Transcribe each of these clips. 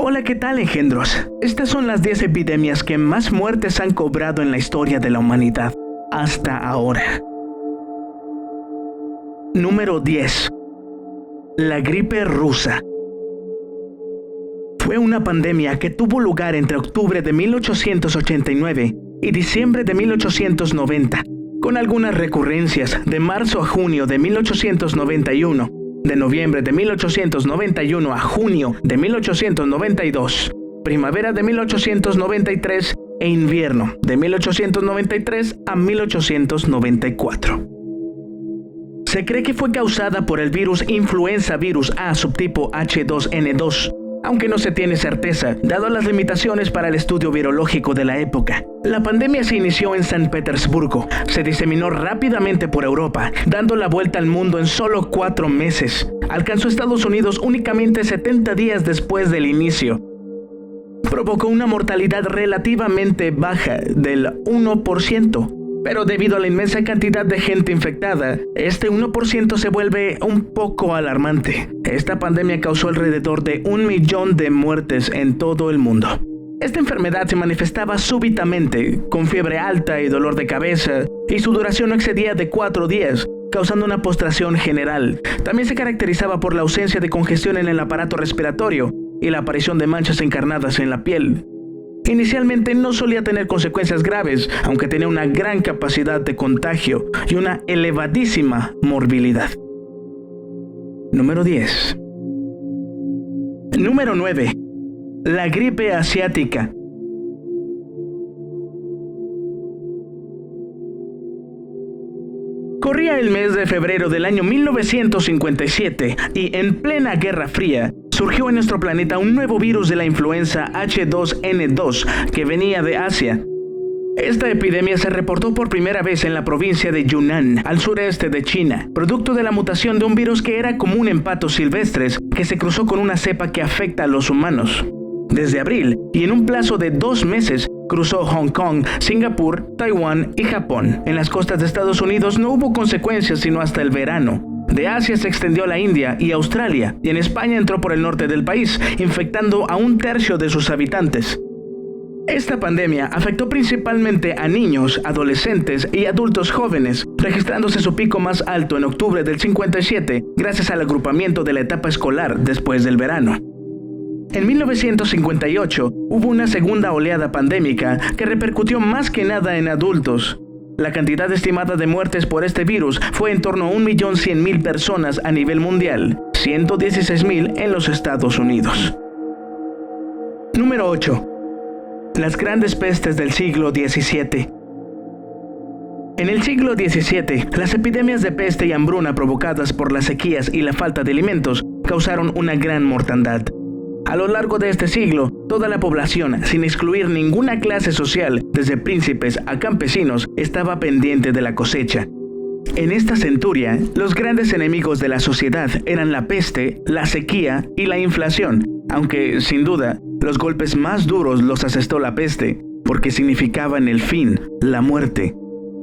Hola, ¿qué tal, engendros? Estas son las 10 epidemias que más muertes han cobrado en la historia de la humanidad hasta ahora. Número 10. La gripe rusa. Fue una pandemia que tuvo lugar entre octubre de 1889 y diciembre de 1890, con algunas recurrencias de marzo a junio de 1891, de noviembre de 1891 a junio de 1892, primavera de 1893 e invierno de 1893 a 1894. Se cree que fue causada por el virus influenza virus A subtipo H2N2, aunque no se tiene certeza, dado las limitaciones para el estudio virológico de la época. La pandemia se inició en San Petersburgo, se diseminó rápidamente por Europa, dando la vuelta al mundo en solo 4 meses. Alcanzó Estados Unidos únicamente 70 días después del inicio. Provocó una mortalidad relativamente baja del 1%. Pero debido a la inmensa cantidad de gente infectada, este 1% se vuelve un poco alarmante. Esta pandemia causó alrededor de 1 millón de muertes en todo el mundo. Esta enfermedad se manifestaba súbitamente, con fiebre alta y dolor de cabeza, y su duración no excedía de 4 días, causando una postración general. También se caracterizaba por la ausencia de congestión en el aparato respiratorio y la aparición de manchas encarnadas en la piel. Inicialmente no solía tener consecuencias graves, aunque tenía una gran capacidad de contagio y una elevadísima morbilidad. Número 10. Número 9. La gripe asiática. Corría el mes de febrero del año 1957 y en plena Guerra Fría, surgió en nuestro planeta un nuevo virus de la influenza H2N2 que venía de Asia. Esta epidemia se reportó por primera vez en la provincia de Yunnan, al sureste de China, producto de la mutación de un virus que era común en patos silvestres, que se cruzó con una cepa que afecta a los humanos. Desde abril, y en un plazo de 2 meses, cruzó Hong Kong, Singapur, Taiwán y Japón. En las costas de Estados Unidos no hubo consecuencias sino hasta el verano. De Asia se extendió a la India y Australia, y en España entró por el norte del país, infectando a 1/3 de sus habitantes. Esta pandemia afectó principalmente a niños, adolescentes y adultos jóvenes, registrándose su pico más alto en octubre del 57, gracias al agrupamiento de la etapa escolar después del verano. En 1958 hubo una segunda oleada pandémica que repercutió más que nada en adultos. La cantidad estimada de muertes por este virus fue en torno a 1.100.000 personas a nivel mundial, 116.000 en los Estados Unidos. Número 8. Las grandes pestes del siglo XVII. En el siglo XVII, las epidemias de peste y hambruna provocadas por las sequías y la falta de alimentos causaron una gran mortandad. A lo largo de este siglo, toda la población, sin excluir ninguna clase social, desde príncipes a campesinos, estaba pendiente de la cosecha. En esta centuria, los grandes enemigos de la sociedad eran la peste, la sequía y la inflación, aunque, sin duda, los golpes más duros los asestó la peste, porque significaban el fin, la muerte.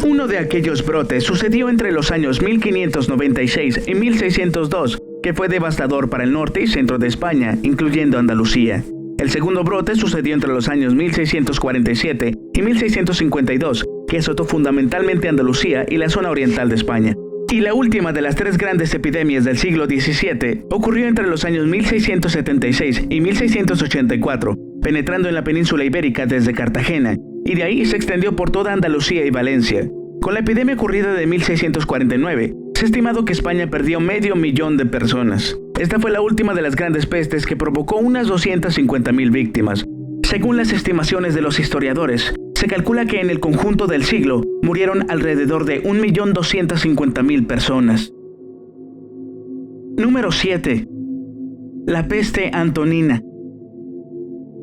Uno de aquellos brotes sucedió entre los años 1596 y 1602, que fue devastador para el norte y centro de España, incluyendo Andalucía. El segundo brote sucedió entre los años 1647 y 1652, que azotó fundamentalmente Andalucía y la zona oriental de España. Y la última de las 3 grandes epidemias del siglo XVII ocurrió entre los años 1676 y 1684, penetrando en la península ibérica desde Cartagena, y de ahí se extendió por toda Andalucía y Valencia. Con la epidemia ocurrida de 1649, se ha estimado que España perdió 500.000 de personas. Esta fue la última de las grandes pestes que provocó unas 250.000 víctimas. Según las estimaciones de los historiadores, se calcula que en el conjunto del siglo murieron alrededor de 1.250.000 personas. Número 7. La peste antonina.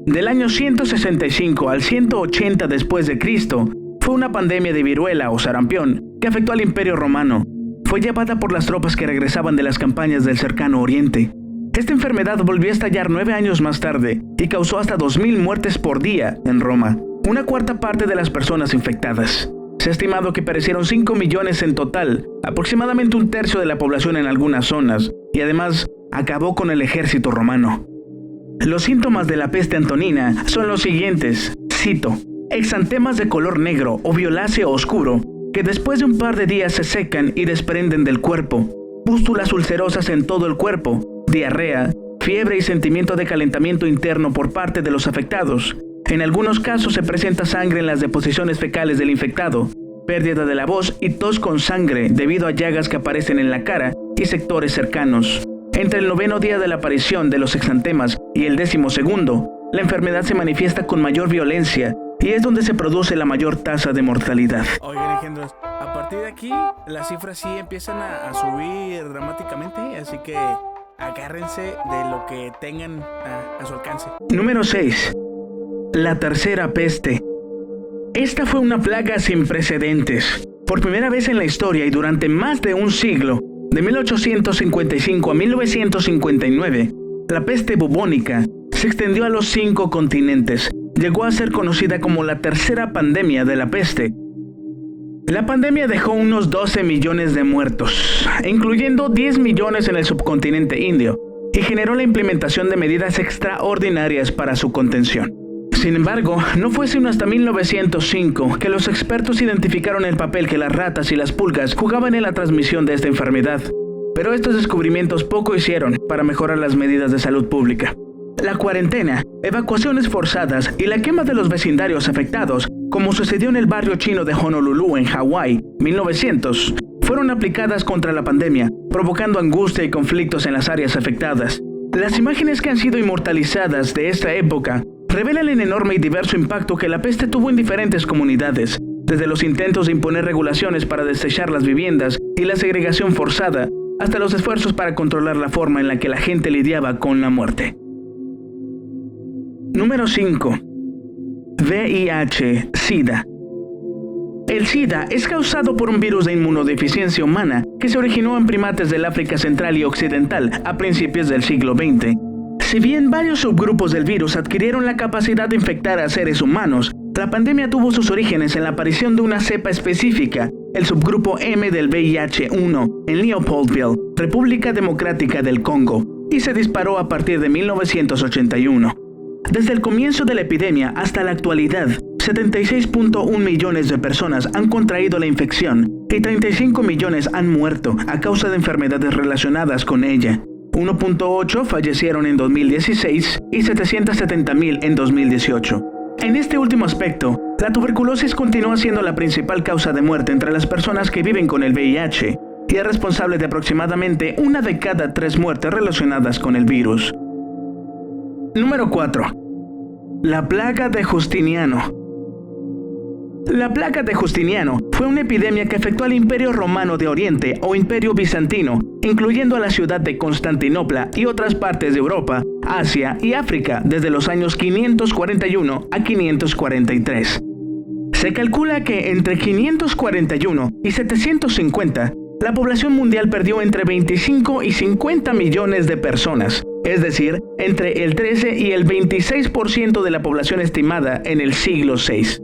Del año 165 al 180 después de Cristo, fue una pandemia de viruela o sarampión que afectó al Imperio Romano. Fue llevada por las tropas que regresaban de las campañas del cercano Oriente. Esta enfermedad volvió a estallar 9 años más tarde y causó hasta 2.000 muertes por día en Roma, una cuarta parte de las personas infectadas. Se ha estimado que perecieron 5 millones en total, aproximadamente 1/3 de la población en algunas zonas, y además acabó con el ejército romano. Los síntomas de la peste antonina son los siguientes, cito, exantemas de color negro o violáceo oscuro, que después de un par de días se secan y desprenden del cuerpo, pústulas ulcerosas en todo el cuerpo, diarrea, fiebre y sentimiento de calentamiento interno por parte de los afectados. En algunos casos se presenta sangre en las deposiciones fecales del infectado, pérdida de la voz y tos con sangre debido a llagas que aparecen en la cara y sectores cercanos. Entre el 9º día de la aparición de los exantemas y el 12º, la enfermedad se manifiesta con mayor violencia y es donde se produce la mayor tasa de mortalidad. Oigan, engendros, a partir de aquí las cifras sí empiezan a subir dramáticamente, así que agárrense de lo que tengan a su alcance. Número 6. La tercera peste. Esta fue una plaga sin precedentes. Por primera vez en la historia y durante más de un siglo, de 1855 a 1959, la peste bubónica se extendió a los 5 continentes. Llegó a ser conocida como la tercera pandemia de la peste. La pandemia dejó unos 12 millones de muertos, incluyendo 10 millones en el subcontinente indio, y generó la implementación de medidas extraordinarias para su contención. Sin embargo, no fue sino hasta 1905 que los expertos identificaron el papel que las ratas y las pulgas jugaban en la transmisión de esta enfermedad. Pero estos descubrimientos poco hicieron para mejorar las medidas de salud pública. La cuarentena, evacuaciones forzadas y la quema de los vecindarios afectados, como sucedió en el barrio chino de Honolulu en Hawái, 1900, fueron aplicadas contra la pandemia, provocando angustia y conflictos en las áreas afectadas. Las imágenes que han sido inmortalizadas de esta época revelan el enorme y diverso impacto que la peste tuvo en diferentes comunidades, desde los intentos de imponer regulaciones para desechar las viviendas y la segregación forzada, hasta los esfuerzos para controlar la forma en la que la gente lidiaba con la muerte. Número 5. VIH-Sida. El SIDA es causado por un virus de inmunodeficiencia humana que se originó en primates del África Central y Occidental a principios del siglo XX. Si bien varios subgrupos del virus adquirieron la capacidad de infectar a seres humanos, la pandemia tuvo sus orígenes en la aparición de una cepa específica, el subgrupo M del VIH-1, en Leopoldville, República Democrática del Congo, y se disparó a partir de 1981. Desde el comienzo de la epidemia hasta la actualidad, 76.1 millones de personas han contraído la infección y 35 millones han muerto a causa de enfermedades relacionadas con ella. 1.8 fallecieron en 2016 y 770,000 en 2018. En este último aspecto, la tuberculosis continúa siendo la principal causa de muerte entre las personas que viven con el VIH y es responsable de aproximadamente 1 de cada 3 muertes relacionadas con el virus. Número 4. La plaga de Justiniano. La plaga de Justiniano fue una epidemia que afectó al Imperio Romano de Oriente o Imperio Bizantino, incluyendo a la ciudad de Constantinopla y otras partes de Europa, Asia y África desde los años 541 a 543. Se calcula que entre 541 y 750, la población mundial perdió entre 25 y 50 millones de personas, es decir, entre el 13 y el 26% de la población estimada en el siglo VI.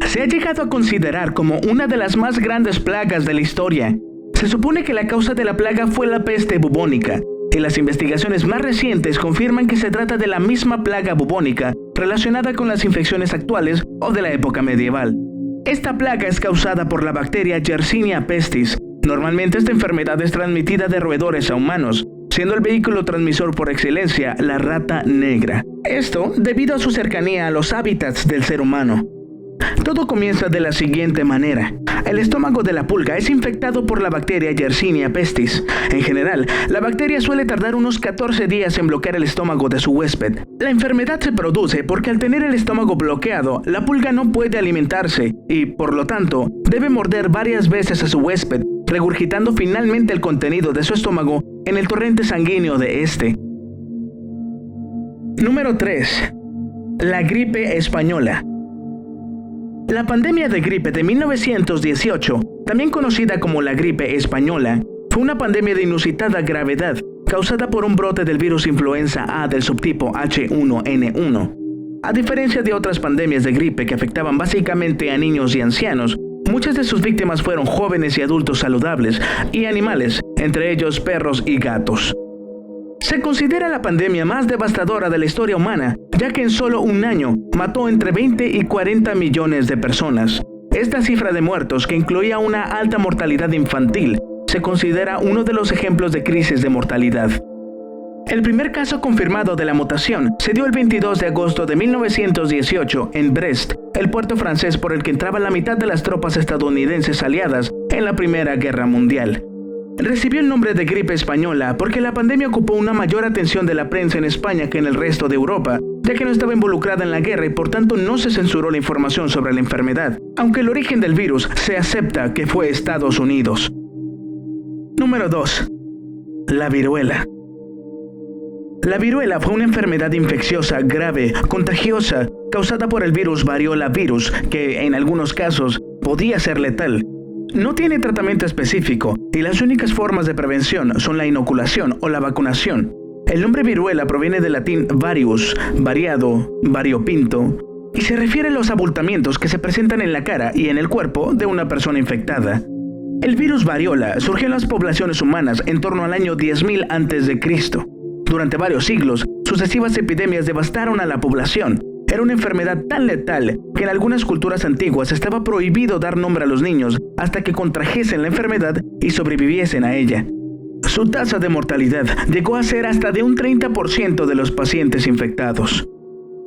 Se ha llegado a considerar como una de las más grandes plagas de la historia. Se supone que la causa de la plaga fue la peste bubónica, y las investigaciones más recientes confirman que se trata de la misma plaga bubónica relacionada con las infecciones actuales o de la época medieval. Esta plaga es causada por la bacteria Yersinia pestis. Normalmente esta enfermedad es transmitida de roedores a humanos, siendo el vehículo transmisor por excelencia la rata negra. Esto debido a su cercanía a los hábitats del ser humano. Todo comienza de la siguiente manera. El estómago de la pulga es infectado por la bacteria Yersinia pestis. En general, la bacteria suele tardar unos 14 días en bloquear el estómago de su huésped. La enfermedad se produce porque al tener el estómago bloqueado, la pulga no puede alimentarse y, por lo tanto, debe morder varias veces a su huésped, regurgitando finalmente el contenido de su estómago en el torrente sanguíneo de este. Número 3. La gripe española. La pandemia de gripe de 1918, también conocida como la gripe española, fue una pandemia de inusitada gravedad, causada por un brote del virus influenza A del subtipo H1N1. A diferencia de otras pandemias de gripe que afectaban básicamente a niños y ancianos, muchas de sus víctimas fueron jóvenes y adultos saludables, y animales, entre ellos perros y gatos. Se Se considera la pandemia más devastadora de la historia humana, ya que en solo un año mató entre 20 y 40 millones de personas. Esta cifra de muertos, que incluía una alta mortalidad infantil, se considera uno de los ejemplos de crisis de mortalidad. El primer caso confirmado de la mutación se dio el 22 de agosto de 1918 en Brest, el puerto francés por el que entraba la mitad de las tropas estadounidenses aliadas en la Primera Guerra Mundial. Recibió el nombre de gripe española porque la pandemia ocupó una mayor atención de la prensa en España que en el resto de Europa, ya que no estaba involucrada en la guerra y por tanto no se censuró la información sobre la enfermedad, aunque el origen del virus se acepta que fue Estados Unidos. Número 2. La viruela. La viruela fue una enfermedad infecciosa grave, contagiosa, causada por el virus variola virus, que en algunos casos podía ser letal. No tiene tratamiento específico y las únicas formas de prevención son la inoculación o la vacunación. El nombre viruela proviene del latín varius, variado, variopinto, y se refiere a los abultamientos que se presentan en la cara y en el cuerpo de una persona infectada. El virus variola surgió en las poblaciones humanas en torno al año 10.000 a.C. Durante varios siglos, sucesivas epidemias devastaron a la población. Era una enfermedad tan letal que en algunas culturas antiguas estaba prohibido dar nombre a los niños hasta que contrajesen la enfermedad y sobreviviesen a ella. Su tasa de mortalidad llegó a ser hasta de un 30% de los pacientes infectados.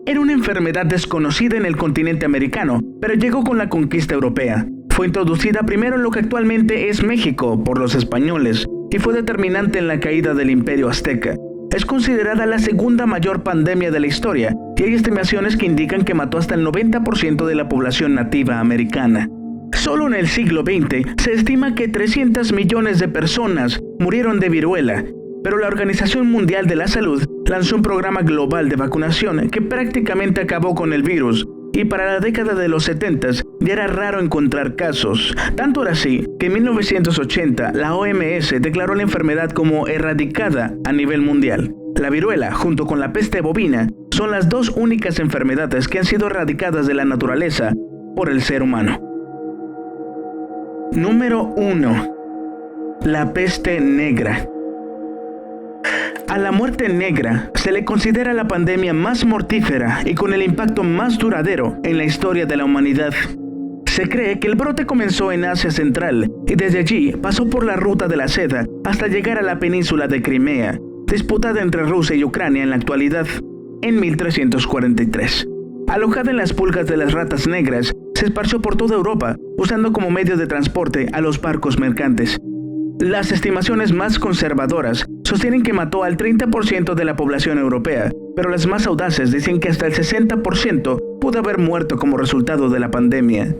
Era una enfermedad desconocida en el continente americano, pero llegó con la conquista europea. Fue introducida primero en lo que actualmente es México por los españoles y fue determinante en la caída del Imperio Azteca. Es considerada la segunda mayor pandemia de la historia y hay estimaciones que indican que mató hasta el 90% de la población nativa americana. Solo en el siglo XX se estima que 300 millones de personas murieron de viruela, pero la Organización Mundial de la Salud lanzó un programa global de vacunación que prácticamente acabó con el virus, y para la década de los 70 ya era raro encontrar casos. Tanto era así que en 1980 la OMS declaró la enfermedad como erradicada a nivel mundial. La viruela, junto con la peste bovina, son las dos únicas enfermedades que han sido erradicadas de la naturaleza por el ser humano. Número 1. La peste negra. A la muerte negra se le considera la pandemia más mortífera y con el impacto más duradero en la historia de la humanidad. Se cree que el brote comenzó en Asia Central y desde allí pasó por la ruta de la seda hasta llegar a la península de Crimea, disputada entre Rusia y Ucrania en la actualidad, en 1343. Alojada en las pulgas de las ratas negras, se esparció por toda Europa, usando como medio de transporte a los barcos mercantes. Las estimaciones más conservadoras sostienen que mató al 30% de la población europea, pero las más audaces dicen que hasta el 60% pudo haber muerto como resultado de la pandemia.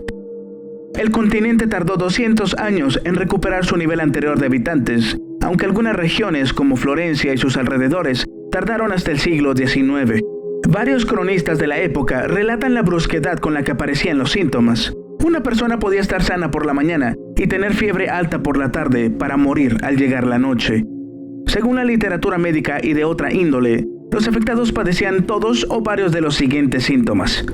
El continente tardó 200 años en recuperar su nivel anterior de habitantes, aunque algunas regiones como Florencia y sus alrededores tardaron hasta el siglo XIX. Varios cronistas de la época relatan la brusquedad con la que aparecían los síntomas. Una persona podía estar sana por la mañana y tener fiebre alta por la tarde para morir al llegar la noche. Según la literatura médica y de otra índole, los afectados padecían todos o varios de los siguientes síntomas: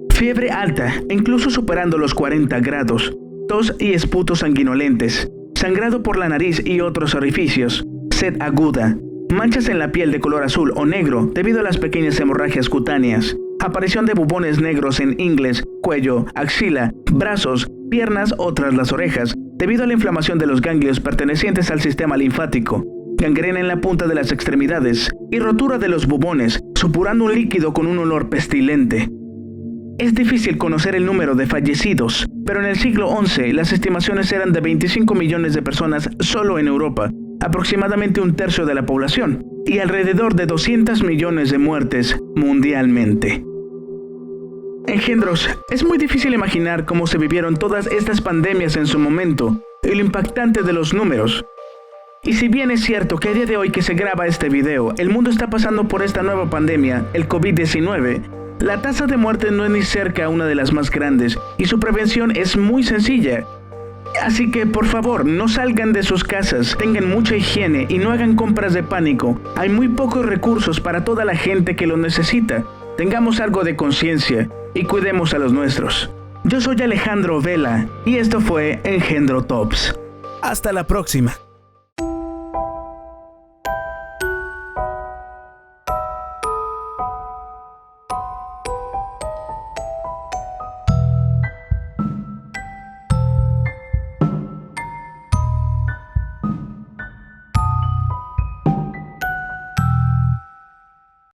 fiebre alta, incluso superando los 40 grados, tos y esputos sanguinolentes, sangrado por la nariz y otros orificios, sed aguda, manchas en la piel de color azul o negro debido a las pequeñas hemorragias cutáneas, aparición de bubones negros en ingles, cuello, axila, brazos, piernas o tras las orejas, debido a la inflamación de los ganglios pertenecientes al sistema linfático, gangrena en la punta de las extremidades y rotura de los bubones, supurando un líquido con un olor pestilente. Es difícil conocer el número de fallecidos, pero en el siglo XI las estimaciones eran de 25 millones de personas solo en Europa, aproximadamente un tercio de la población, y alrededor de 200 millones de muertes mundialmente. Engendros, es muy difícil imaginar cómo se vivieron todas estas pandemias en su momento y lo impactante de los números. Y si bien es cierto que a día de hoy que se graba este video, el mundo está pasando por esta nueva pandemia, el COVID-19, la tasa de muerte no es ni cerca una de las más grandes y su prevención es muy sencilla. Así que por favor, no salgan de sus casas, tengan mucha higiene y no hagan compras de pánico. Hay muy pocos recursos para toda la gente que lo necesita. Tengamos algo de conciencia y cuidemos a los nuestros. Yo soy Alejandro Vela y esto fue Engendro Tops. Hasta la próxima.